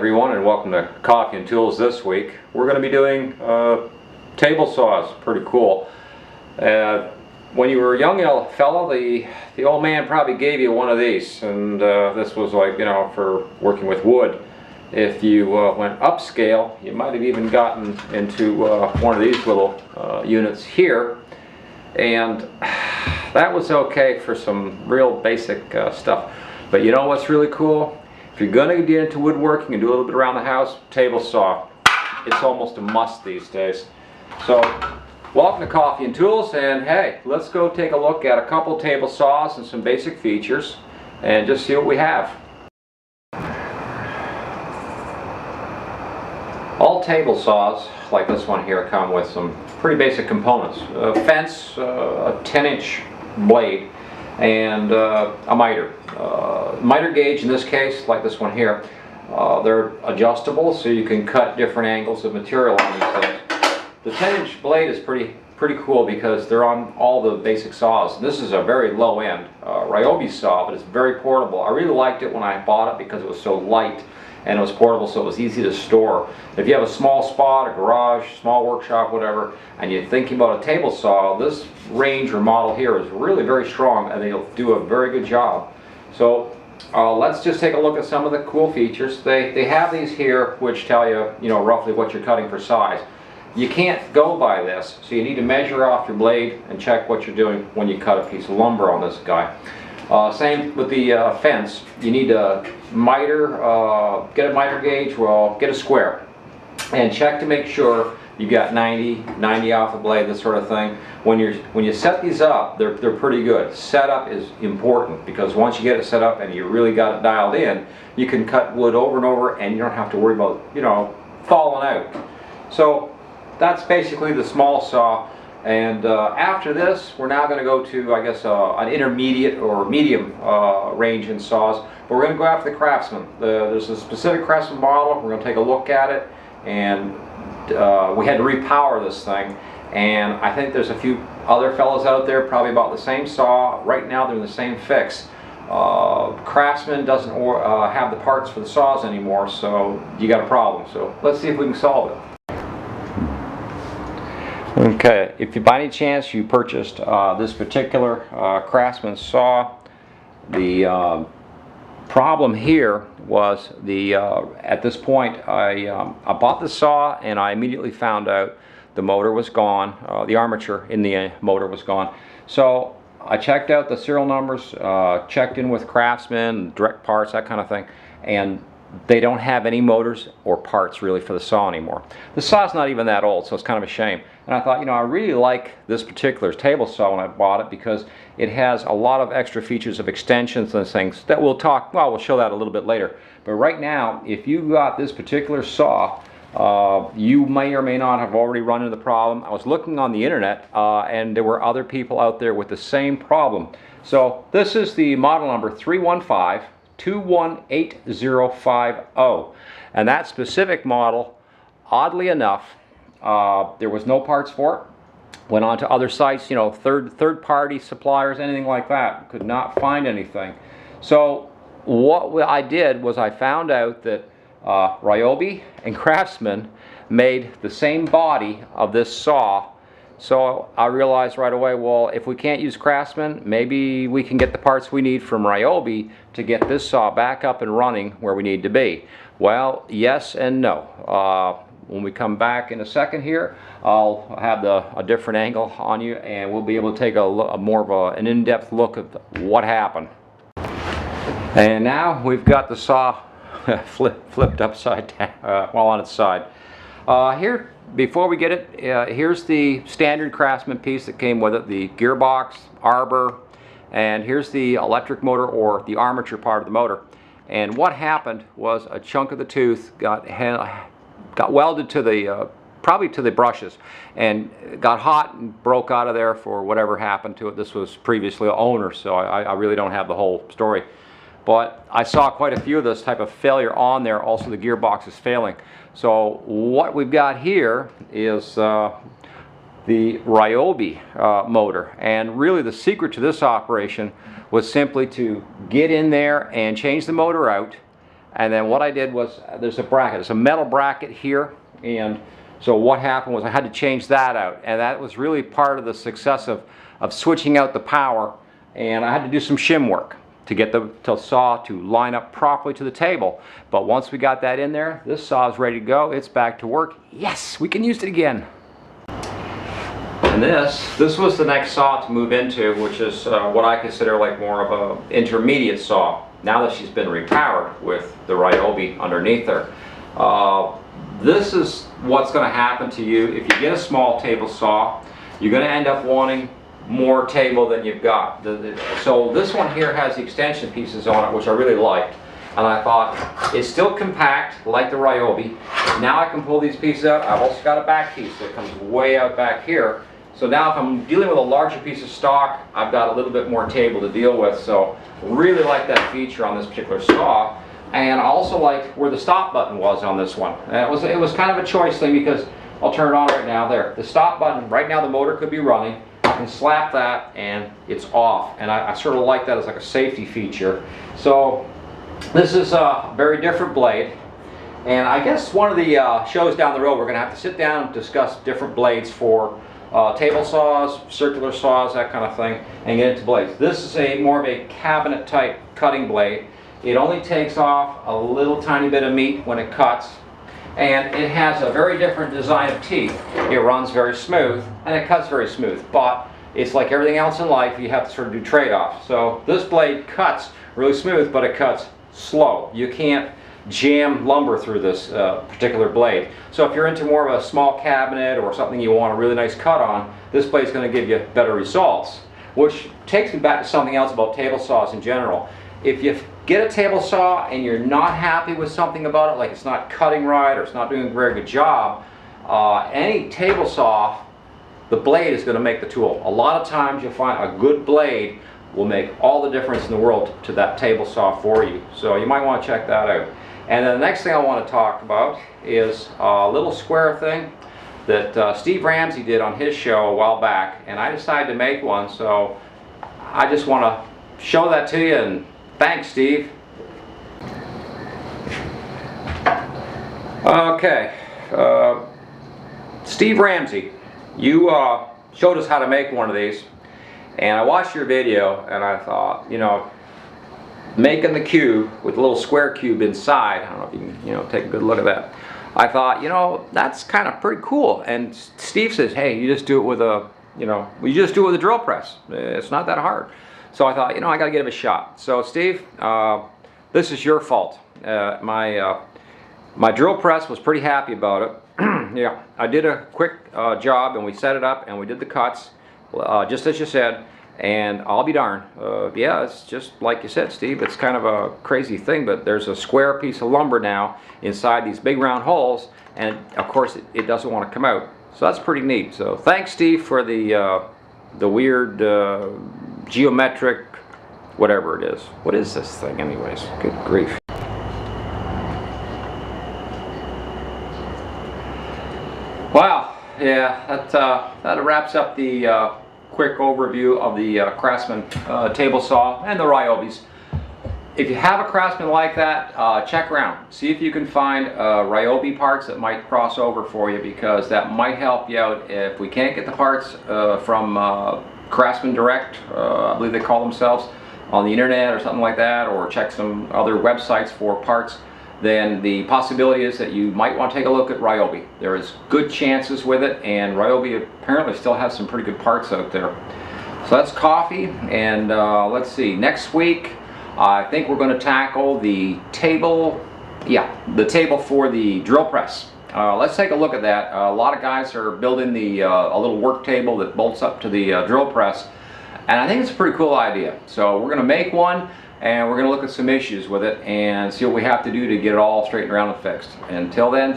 everyone, and welcome to Coffee and Tools. This week we're going to be doing table saws. Pretty cool. When you were a young fella, the old man probably gave you one of these, and this was like, you know, for working with wood. If you went upscale, you might have even gotten into one of these little units here, and that was okay for some real basic stuff. But you know what's really cool? If you're going to get into woodworking and do a little bit around the house, table saw. It's almost a must these days. So, welcome to Coffee and Tools, and hey, let's go take a look at a couple table saws and some basic features and just see what we have. All table saws, like this one here, come with some pretty basic components. A fence, a 10-inch blade, and a miter. Miter gauge in this case, like this one here, they're adjustable so you can cut different angles of material on these things. The 10-inch blade is pretty cool because they're on all the basic saws. This is a very low-end Ryobi saw, but it's very portable. I really liked it when I bought it because it was so light and it was portable, so it was easy to store. If you have a small spot, a garage, small workshop, whatever, and you're thinking about a table saw, this range or model here is really very strong, and they'll do a very good job. So let's just take a look at some of the cool features. They have these here which tell you, roughly what you're cutting for size. You can't go by this, so you need to measure off your blade and check what you're doing when you cut a piece of lumber on this guy. Same with the fence. You need a miter, get a miter gauge, well, get a square, and check to make sure you got 90 off the blade, this sort of thing. When you set these up, they're pretty good. Setup is important because once you get it set up and you really got it dialed in, you can cut wood over and over, and you don't have to worry about falling out. So that's basically the small saw. And after this, we're now going to go to, I guess, an intermediate or medium range in saws. But we're going to go after the Craftsman. There's a specific Craftsman model. We're going to take a look at it, and we had to repower this thing. And I think there's a few other fellows out there probably about the same saw. Right now, they're in the same fix. Craftsman doesn't have the parts for the saws anymore, so you got a problem. So let's see if we can solve it. Okay, if you by any chance you purchased this particular Craftsman saw, the problem here was at this point I bought the saw and I immediately found out the motor was gone, the armature in the motor was gone. So I checked out the serial numbers, checked in with Craftsman, direct parts, that kind of thing, and they don't have any motors or parts really for the saw anymore. The saw's not even that old, so it's kind of a shame. And I thought, I really like this particular table saw when I bought it because it has a lot of extra features of extensions and things that we'll show that a little bit later. But right now, if you got this particular saw, you may or may not have already run into the problem. I was looking on the internet and there were other people out there with the same problem. So this is the model number 315-218050, and that specific model, oddly enough, there was no parts for it. Went on to other sites, third-party suppliers, anything like that. Could not find anything. So what I did was I found out that Ryobi and Craftsman made the same body of this saw. So I realized right away, well, if we can't use Craftsman, maybe we can get the parts we need from Ryobi to get this saw back up and running where we need to be. Well, yes and no. When we come back in a second here, I'll have a different angle on you, and we'll be able to take more of an in-depth look at what happened. And now we've got the saw flipped upside down, while on its side. Here, before we get it, here's the standard Craftsman piece that came with it, the gearbox, arbor, and here's the electric motor or the armature part of the motor. And what happened was a chunk of the tooth got welded to the probably to the brushes, and got hot and broke out of there for whatever happened to it. This was previously an owner, so I really don't have the whole story. But I saw quite a few of this type of failure on there. Also, the gearbox is failing. So what we've got here is the Ryobi motor, and really the secret to this operation was simply to get in there and change the motor out, And then what I did was, there's a bracket, there's a metal bracket here, and so what happened was I had to change that out, and that was really part of the success of switching out the power. And I had to do some shim work to get the saw to line up properly to the table. But once we got that in there, this saw is ready to go. It's back to work. Yes, we can use it again. And this was the next saw to move into, which is what I consider like more of an intermediate saw, now that she's been repowered with the Ryobi underneath her. This is what's going to happen to you if you get a small table saw. You're going to end up wanting more table than you've got. So this one here has the extension pieces on it, which I really liked. And I thought, it's still compact like the Ryobi. Now I can pull these pieces out. I've also got a back piece that comes way out back here. So now if I'm dealing with a larger piece of stock, I've got a little bit more table to deal with. So really like that feature on this particular saw. And I also like where the stop button was on this one. And it was kind of a choice thing, because I'll turn it on right now. There, the stop button, right now the motor could be running. I can slap that and it's off. And I sort of like that as like a safety feature. So this is a very different blade. And I guess one of the shows down the road, we're going to have to sit down and discuss different blades for table saws, circular saws, that kind of thing, and get into blades. This is more of a cabinet type cutting blade. It only takes off a little tiny bit of meat when it cuts, and it has a very different design of teeth. It runs very smooth and it cuts very smooth, but it's like everything else in life, you have to sort of do trade-offs. So this blade cuts really smooth, but it cuts slow. You can't jam lumber through this particular blade. So if you're into more of a small cabinet or something you want a really nice cut on, this blade's going to give you better results. Which takes me back to something else about table saws in general. If you get a table saw and you're not happy with something about it, like it's not cutting right or it's not doing a very good job, any table saw, the blade is going to make the tool. A lot of times you'll find a good blade will make all the difference in the world to that table saw for you. So you might want to check that out. And then the next thing I want to talk about is a little square thing that Steve Ramsey did on his show a while back, and I decided to make one, so I just want to show that to you, and thanks, Steve. Okay, Steve Ramsey, you showed us how to make one of these, and I watched your video and I thought, you know, making the cube with a little square cube inside, I don't know if you can, take a good look at that. I thought, that's kind of pretty cool. And Steve says, hey, you just do it with a, you just do it with a drill press. It's not that hard. So I thought, I got to give it a shot. So Steve, this is your fault. My drill press was pretty happy about it. Yeah, I did a quick job, and we set it up and we did the cuts, just as you said. And I'll be darned, yeah, it's just like you said, Steve, it's kind of a crazy thing, but there's a square piece of lumber now inside these big round holes, and of course it doesn't want to come out. So that's pretty neat. So thanks, Steve, for the weird geometric whatever it is. What is this thing anyways? Good grief. Wow, yeah, that wraps up the quick overview of the Craftsman table saw and the Ryobis. If you have a Craftsman like that, check around. See if you can find Ryobi parts that might cross over for you, because that might help you out. If we can't get the parts from Craftsman Direct, I believe they call themselves, on the internet or something like that, or check some other websites for parts, then the possibility is that you might want to take a look at Ryobi. There is good chances with it, and Ryobi apparently still has some pretty good parts out there. So that's coffee, and let's see, next week I think we're going to tackle the table, the table for the drill press. Let's take a look at that. A lot of guys are building a little work table that bolts up to the drill press, and I think it's a pretty cool idea. So we're going to make one, and we're going to look at some issues with it and see what we have to do to get it all straightened around and fixed. Until then,